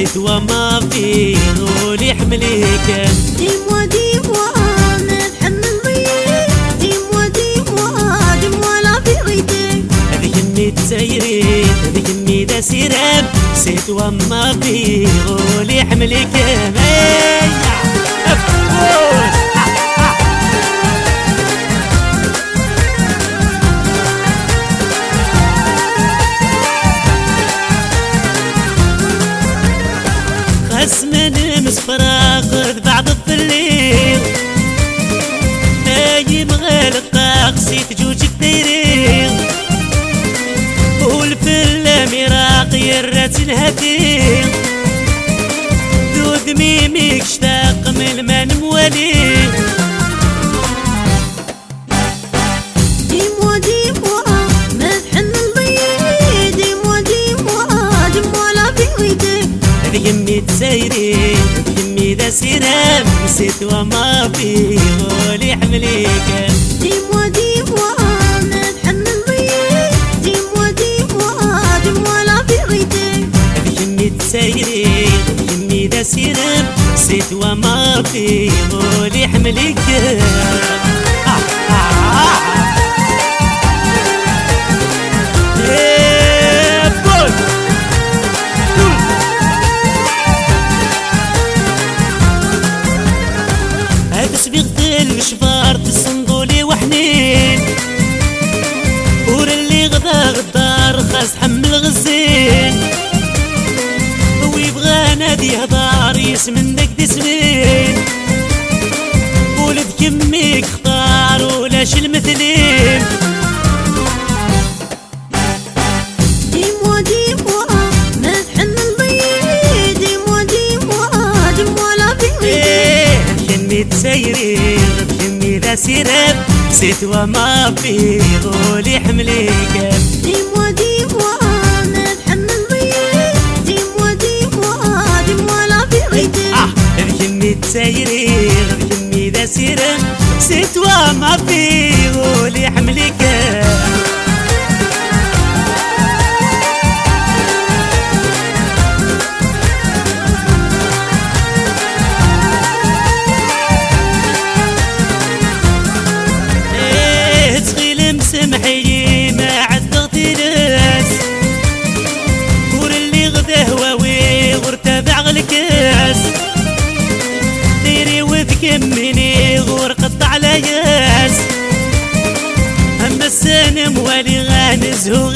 سيتوا ما فيه غولي حمليك ديموا نتحمل ضيق ديموا لا في غيتك هذيك اللي تسيري هذيك اللي دا سيراب سيتوا ما فيه غولي حمليك من مسفرة خذ بعض الظليل نايم غلطة قسيت جوجك دايرين والفلة مراقي الراس الهدي دود ميميك اشتاق من المن موالي يمي تسيري يمي ذا سيرام سيتوا ما فيه غولي حمليك ديموا نتحمل ضيق ديموا لا في غيتك يمي تسيري يمي ذا سيرام سيتوا ما فيه غولي حمليك سبيغة المشفار تصندولي وحنين ور اللي غدا غدار خاص حمل غزين ويبغى نادي هضار يسمن داك دسمين ولد كميك اختار ولاش المثلين ديموا نتحمل ضيق ديموا لا في غيتك يمي تسيري يمي ذا سيراب سيتوا ما فيه غولي حمليك ديموا نتحمل ضيق ديموا لا في غيتك يمي تسيري يمي ذا سيراب سيتوا ما فيه غولي حمليك سمحي ما عاد ضغطي ناس ور اللي غدا هواوي وارتفع غالكاس ديري وذكمني غور قطع لياس اما السنم والي غانزهو